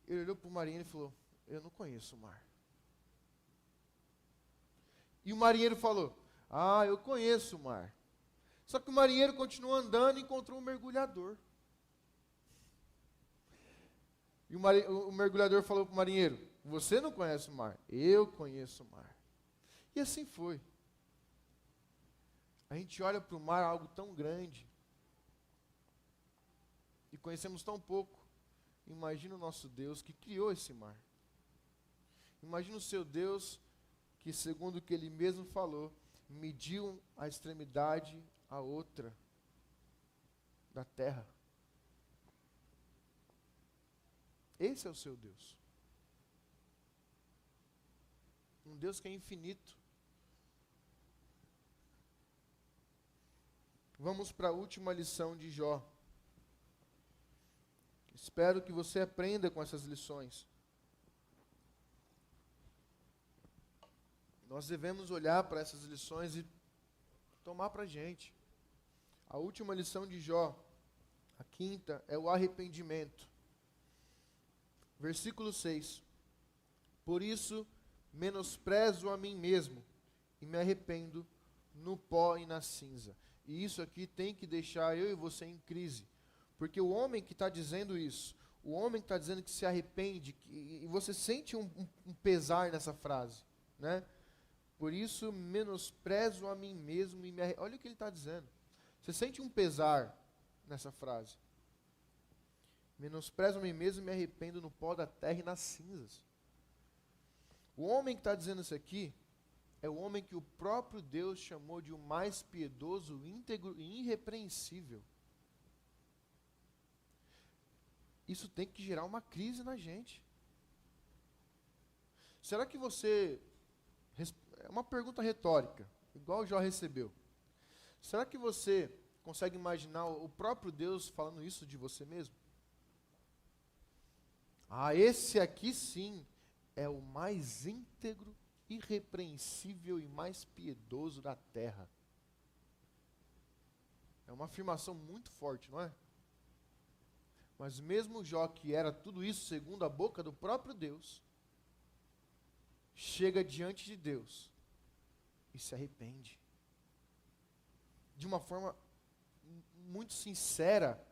Ele olhou para o marinheiro e falou, eu não conheço o mar. E o marinheiro falou, eu conheço o mar. Só que o marinheiro continuou andando e encontrou um mergulhador. E o mergulhador falou para o marinheiro, você não conhece o mar, eu conheço o mar. E assim foi. A gente olha para o mar, algo tão grande, e conhecemos tão pouco. Imagina o nosso Deus que criou esse mar. Imagina o seu Deus que, segundo o que ele mesmo falou, mediu a extremidade a outra da terra. Esse é o seu Deus. Um Deus que é infinito. Vamos para a última lição de Jó. Espero que você aprenda com essas lições. Nós devemos olhar para essas lições e tomar para a gente. A última lição de Jó, a quinta, é o arrependimento. Versículo 6. Por isso, menosprezo a mim mesmo e me arrependo no pó e na cinza. E isso aqui tem que deixar eu e você em crise. Porque o homem que está dizendo isso, o homem que está dizendo que se arrepende, e você sente um pesar nessa frase, né? Por isso, menosprezo a mim mesmo e me arrependo. Olha o que ele está dizendo. Você sente um pesar nessa frase. Menosprezo a mim mesmo e me arrependo no pó da terra e nas cinzas. O homem que está dizendo isso aqui é o homem que o próprio Deus chamou de o mais piedoso, íntegro e irrepreensível. Isso tem que gerar uma crise na gente. Será que você... É uma pergunta retórica, igual Jó recebeu. Será que você consegue imaginar o próprio Deus falando isso de você mesmo? Esse aqui sim é o mais íntegro, irrepreensível e mais piedoso da terra. É uma afirmação muito forte, não é? Mas mesmo Jó, que era tudo isso segundo a boca do próprio Deus, chega diante de Deus e se arrepende. De uma forma muito sincera,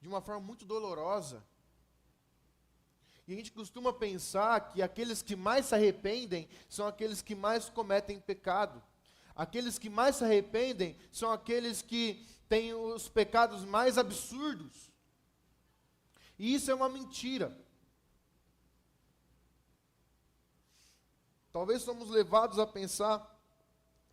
de uma forma muito dolorosa. E a gente costuma pensar que aqueles que mais se arrependem são aqueles que mais cometem pecado. Aqueles que mais se arrependem são aqueles que têm os pecados mais absurdos. E isso é uma mentira. Talvez somos levados a pensar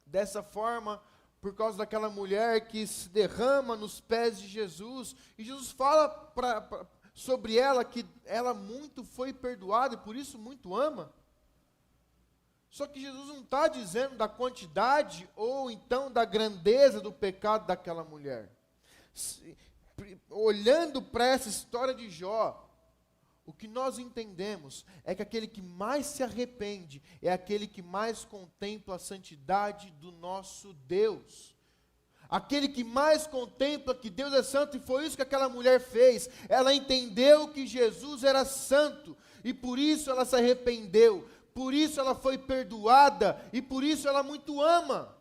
dessa forma por causa daquela mulher que se derrama nos pés de Jesus. E Jesus fala sobre ela que ela muito foi perdoada e por isso muito ama. Só que Jesus não está dizendo da quantidade ou então da grandeza do pecado daquela mulher. Olhando para essa história de Jó, o que nós entendemos é que aquele que mais se arrepende é aquele que mais contempla a santidade do nosso Deus. Aquele que mais contempla que Deus é santo, e foi isso que aquela mulher fez. Ela entendeu que Jesus era santo, e por isso ela se arrependeu, por isso ela foi perdoada, e por isso ela muito ama.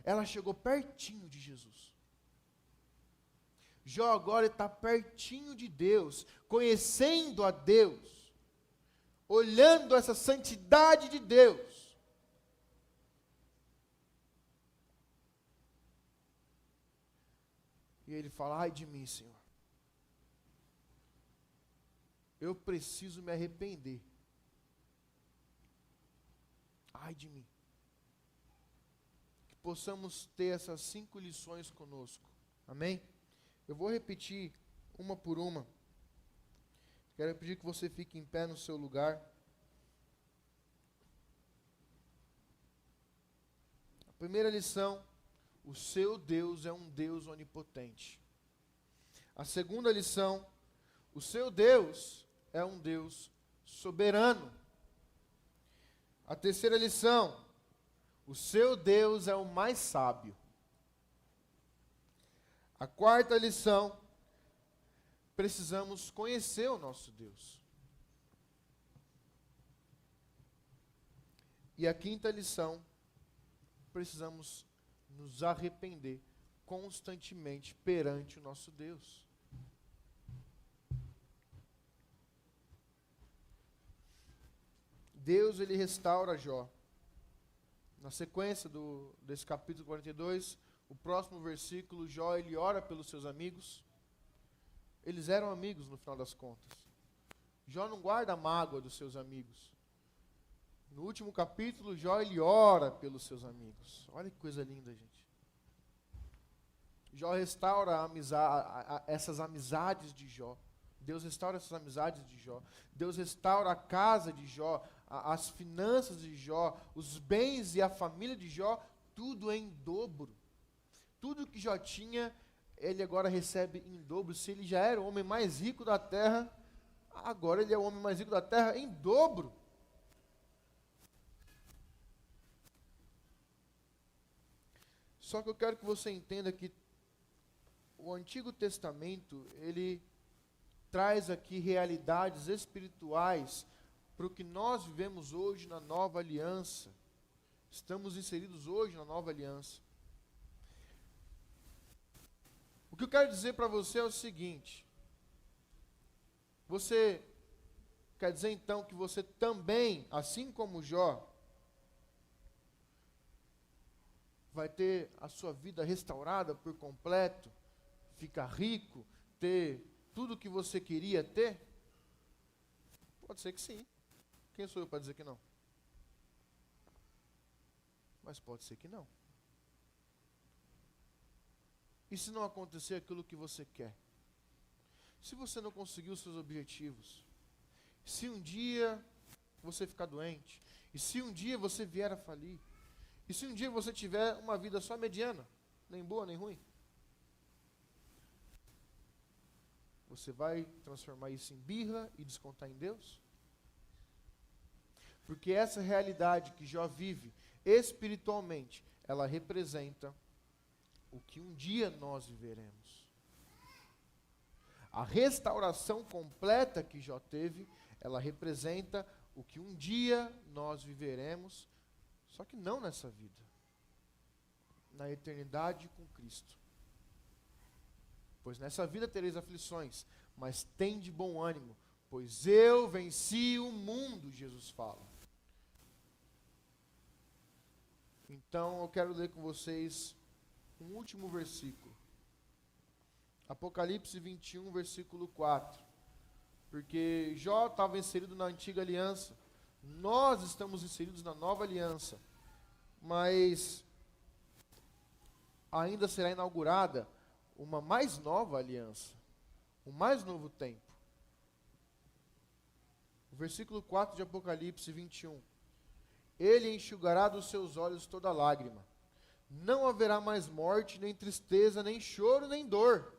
Ela chegou pertinho de Jesus. Jó agora está pertinho de Deus, conhecendo a Deus, olhando essa santidade de Deus. E ele fala: ai de mim, Senhor. Eu preciso me arrepender. Ai de mim. Que possamos ter essas 5 lições conosco. Amém? Eu vou repetir uma por uma. Quero pedir que você fique em pé no seu lugar. A primeira lição: o seu Deus é um Deus onipotente. A segunda lição: o seu Deus é um Deus soberano. A terceira lição: o seu Deus é o mais sábio. A quarta lição: precisamos conhecer o nosso Deus. E a quinta lição: precisamos nos arrepender constantemente perante o nosso Deus. Deus, ele restaura Jó. Na sequência desse capítulo 42, o próximo versículo, Jó, ele ora pelos seus amigos. Eles eram amigos no final das contas. Jó não guarda mágoa dos seus amigos. No último capítulo, Jó, ele ora pelos seus amigos. Olha que coisa linda, gente. Jó restaura essas amizades de Jó. Deus restaura essas amizades de Jó. Deus restaura a casa de Jó, as finanças de Jó, os bens e a família de Jó, tudo em dobro. Tudo que Jó tinha, ele agora recebe em dobro. Se ele já era o homem mais rico da terra, agora ele é o homem mais rico da terra em dobro. Só que eu quero que você entenda que o Antigo Testamento, ele traz aqui realidades espirituais para o que nós vivemos hoje na nova aliança. Estamos inseridos hoje na nova aliança. O que eu quero dizer para você é o seguinte: você quer dizer então que você também, assim como Jó, vai ter a sua vida restaurada por completo, ficar rico, ter tudo o que você queria ter? Pode ser que sim. Quem sou eu para dizer que não? Mas pode ser que não. E se não acontecer aquilo que você quer? Se você não conseguir os seus objetivos? Se um dia você ficar doente? E se um dia você vier a falir? E se um dia você tiver uma vida só mediana? Nem boa, nem ruim? Você vai transformar isso em birra e descontar em Deus? Porque essa realidade que Jó vive espiritualmente, ela representa o que um dia nós viveremos. A restauração completa que Jó teve, ela representa o que um dia nós viveremos, só que não nessa vida, na eternidade com Cristo. Pois nessa vida tereis aflições, mas tende bom ânimo, pois eu venci o mundo, Jesus fala. Então eu quero ler com vocês um último versículo. Apocalipse 21, versículo 4. Porque Jó estava inserido na antiga aliança, nós estamos inseridos na nova aliança, mas ainda será inaugurada uma mais nova aliança, um mais novo tempo. O versículo 4 de Apocalipse 21. Ele enxugará dos seus olhos toda lágrima. Não haverá mais morte, nem tristeza, nem choro, nem dor,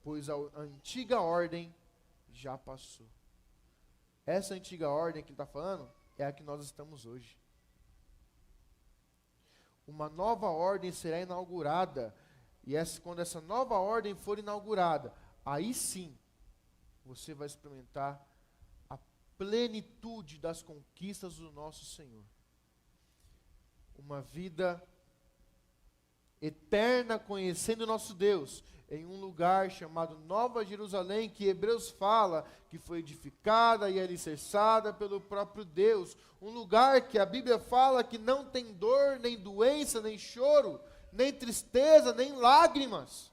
pois a antiga ordem já passou. Essa antiga ordem que ele está falando é a que nós estamos hoje. Uma nova ordem será inaugurada. E quando essa nova ordem for inaugurada, aí sim, você vai experimentar a plenitude das conquistas do nosso Senhor. Uma vida eterna conhecendo o nosso Deus, em um lugar chamado Nova Jerusalém, que Hebreus fala que foi edificada e alicerçada pelo próprio Deus. Um lugar que a Bíblia fala que não tem dor, nem doença, nem choro, nem tristeza, nem lágrimas.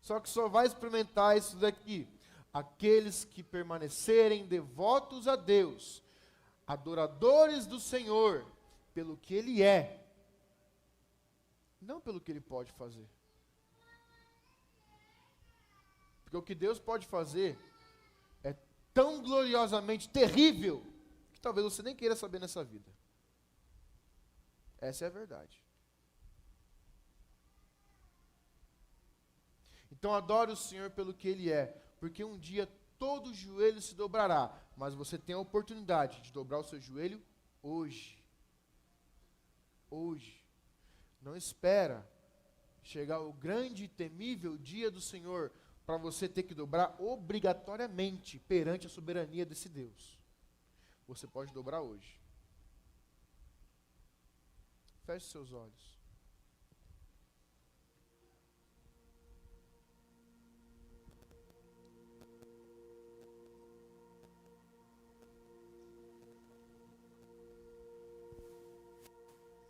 Só que só vai experimentar isso daqui aqueles que permanecerem devotos a Deus, adoradores do Senhor, pelo que Ele é, não pelo que Ele pode fazer. Porque o que Deus pode fazer é tão gloriosamente terrível, que talvez você nem queira saber nessa vida. Essa é a verdade. Então adore o Senhor pelo que Ele é, porque um dia todo joelho se dobrará, mas você tem a oportunidade de dobrar o seu joelho hoje. Hoje. Não espera chegar o grande e temível dia do Senhor para você ter que dobrar obrigatoriamente perante a soberania desse Deus. Você pode dobrar hoje. Feche seus olhos.